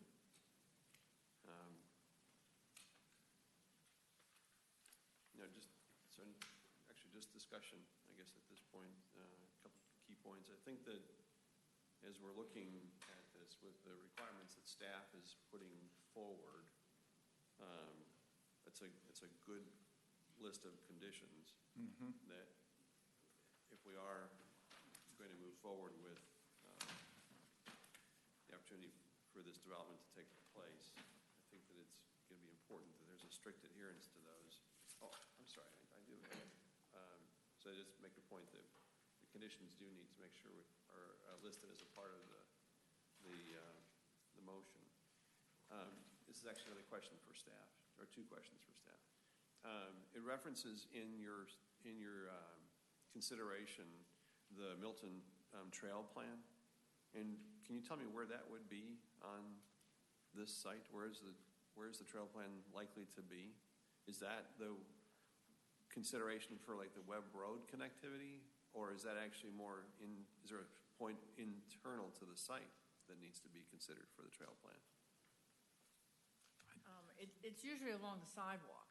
Just discussion, I guess, at this point. A couple key points. I think that as we're looking at this with the requirements that staff is putting forward, it's a good list of conditions that if we are going to move forward with the opportunity for this development to take place, I think that it's going to be important that there's a strict adherence to those. Oh, I'm sorry, I do have it. So I just make the point that the conditions do need to make sure are listed as a part of the motion. This is actually another question for staff, or two questions for staff. It references in your consideration the Milton Trail Plan, and can you tell me where that would be on this site? Where is the trail plan likely to be? Is that the consideration for like the Webb Road connectivity, or is that actually more is there a point internal to the site that needs to be considered for the trail plan?
It's usually along the sidewalk.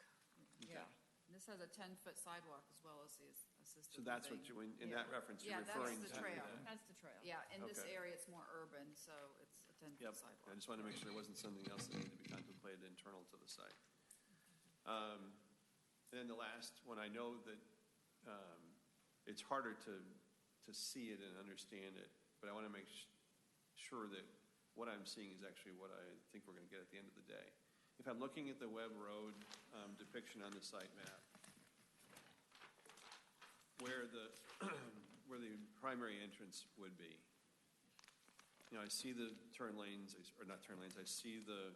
Okay.
Yeah. And this has a 10-foot sidewalk as well as the assisted
So that's
living.
what you, in that reference, you're
Yeah,
referring to?
that's the trail.
That's the trail.
Yeah, in this
Okay.
area, it's more urban, so it's a 10-foot
Yep.
sidewalk.
I just wanted to make sure there wasn't something else that needed to be contemplated internal to the site. And then the last one, I know that it's harder to see it and understand it, but I want to make sure that what I'm seeing is actually what I think we're going to get at the end of the day. If I'm looking at the Webb Road depiction on the site map, where the primary entrance would be, I see the turn lanes, or not turn lanes, I see the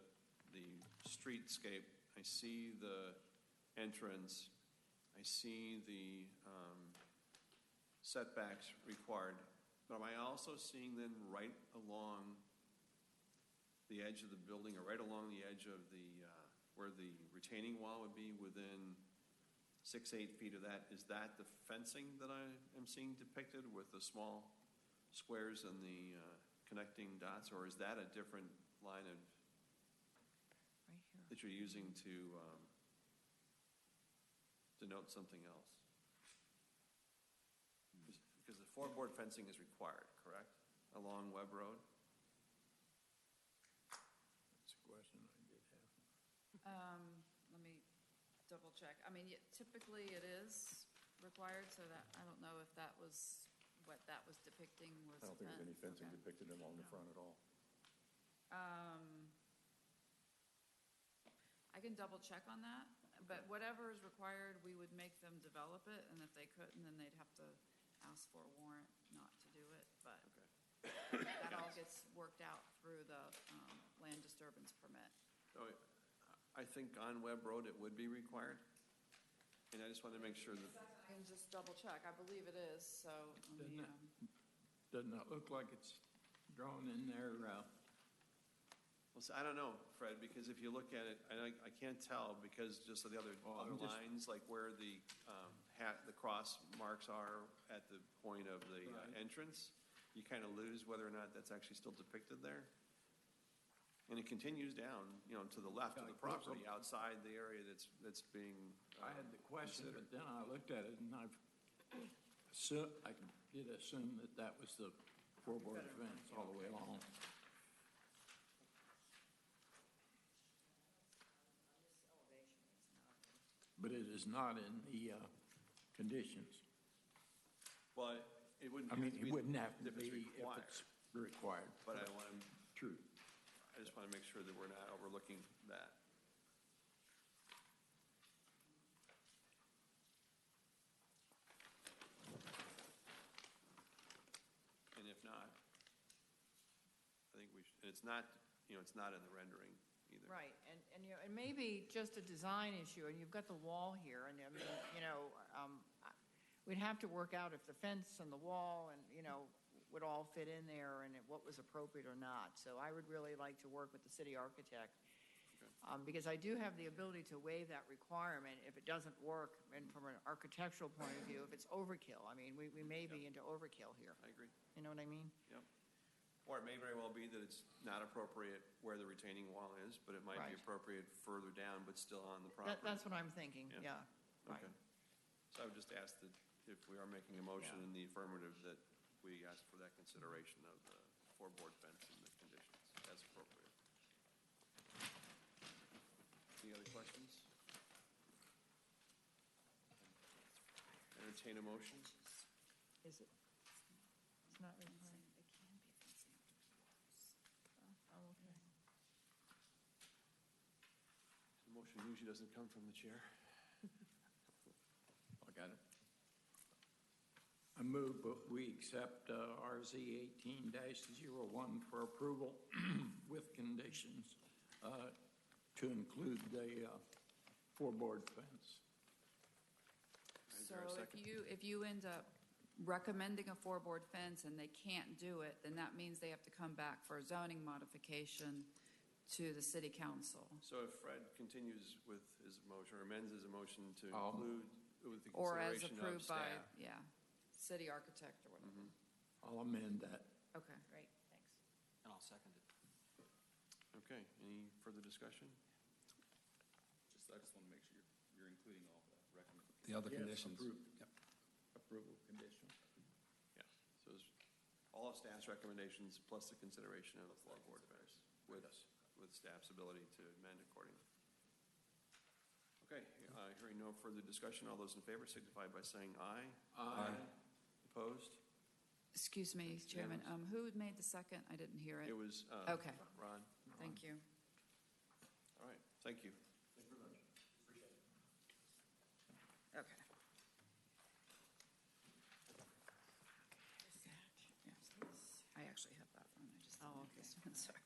streetscape, I see the entrance, I see the setbacks required, but am I also seeing then right along the edge of the building, or right along the edge of where the retaining wall would be within 6-8 feet of that? Is that the fencing that I am seeing depicted with the small squares and the connecting dots, or is that a different line of
Right here.
that you're using to denote something else? Because the floorboard fencing is required, correct? along Webb Road?
That's a question I did have.
Let me double check. I mean, typically it is required, so that, I don't know if that was, what that was depicting was.
I don't think there's any fencing
Okay.
depicted along the front at all.
I can double check on that, but whatever is required, we would make them develop it, and if they couldn't, then they'd have to ask for a warrant not to do it, but that all gets worked out through the land disturbance permit.
So I think on Webb Road, it would be required. And I just wanted to make sure that,
I can just double check. I believe it is, so let me,
Doesn't that look like it's drawn in there?
well, see, I don't know, Fred, because if you look at it, I can't tell because just of the other
I'm just-
lines, like where the the cross marks are at the point of the
Right.
entrance, you kind of lose whether or not that's actually still depicted there. And it continues down, to the left of the
Yeah, it goes
property,
up.
outside the area that's being
I had the question,
considered.
but then I looked at it and I did assume that that was the four-board fence all the way along. But it is not in the conditions.
Well, it wouldn't.
I
have
mean,
to
it
be
wouldn't have to
if it's
be if
required,
it's required.
but I
True.
just want to make sure that we're not overlooking that. And if not, I think it's not, it's not in the rendering either.
Right, and it may be just a design issue, and you've got the wall here, and I mean, we'd have to work out if the fence and the wall and, would all fit in there and what was appropriate or not. So I would really like to work with the city architect, because I do have the ability to waive that requirement if it doesn't work, and from an architectural point of view, if it's overkill. I mean, we may be into overkill here.
I agree.
You know what I mean?
Yep. Or it may very well be that it's not appropriate where the retaining wall is, but it might be
Right.
appropriate further down, but still on the property.
That's what I'm thinking,
Yeah.
yeah. Right.
Okay. So I would just ask that if we are making a motion
Yeah.
in the affirmative, that we ask for that consideration of the four-board fence and the conditions as appropriate. Any other questions? Entertain a motion?
Is it? It's not required. Oh, okay.
The motion usually doesn't come from the chair.
I got it. I move, but we accept RZ 18-01 for approval with conditions to include the four-board fence.
Is
so
there a second?
if you end up recommending a four-board fence and they can't do it, then that means they have to come back for a zoning modification to the city council.
So if Fred continues with his motion, or amends his motion to
Oh.
include with the
Or as
consideration of
approved by,
staff.
city architect or whatever.
I'll amend that.
Okay.
Great, thanks.
And I'll second it.
Okay, any further discussion?
I just want to make sure you're including all the recommendations.
The other
Yes,
conditions.
approved.
Yep.
Approval condition.
Yeah, so it's all of staff's recommendations plus the consideration of the floor board fence with staff's ability to amend accordingly. Okay, hearing no further discussion, all those in favor signify by saying aye.
Aye.
Opposed?
Excuse me, Chairman, who made the second? I didn't hear it.
It was
Okay.
Ron.
Thank you.
All right, thank you.
Okay. I actually have that one, I just didn't have this one, sorry.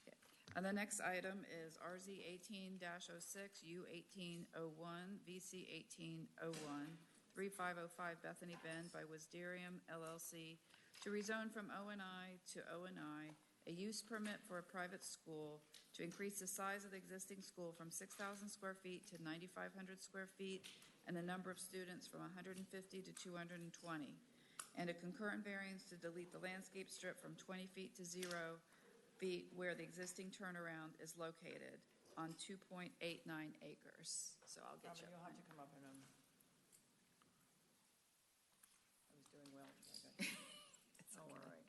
Okay. And the next item is RZ 18-06, U 1801, VC 1801, 3505 Bethany Bend by Wisderium LLC to rezone from ONI to ONI, a use permit for a private school to increase the size of the existing school from 6,000 square feet to 9,500 square feet, and the number of students from 150 to 220, and a concurrent variance to delete the landscape strip from 20 feet to 0 feet where the existing turnaround is located on 2.89 acres. So I'll get you.
You'll have to come up and, I was doing well. Oh, all right.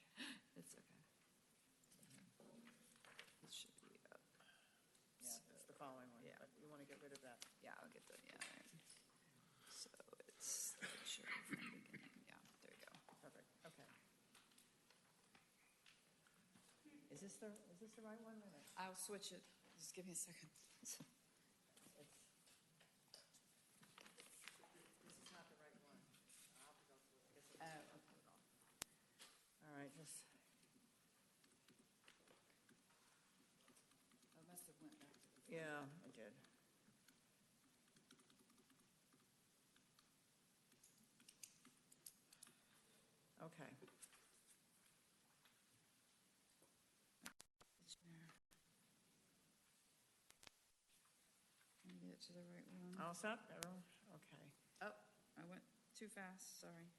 Is this the right one? Wait a minute.
I'll switch it. Just give me a second.
This is not the right one. I'll put it on. All right, just,
I must have went back to the.
yeah, I did. Okay.
Can I get it to the right one?
All set? Okay.
Oh, I went too fast, sorry.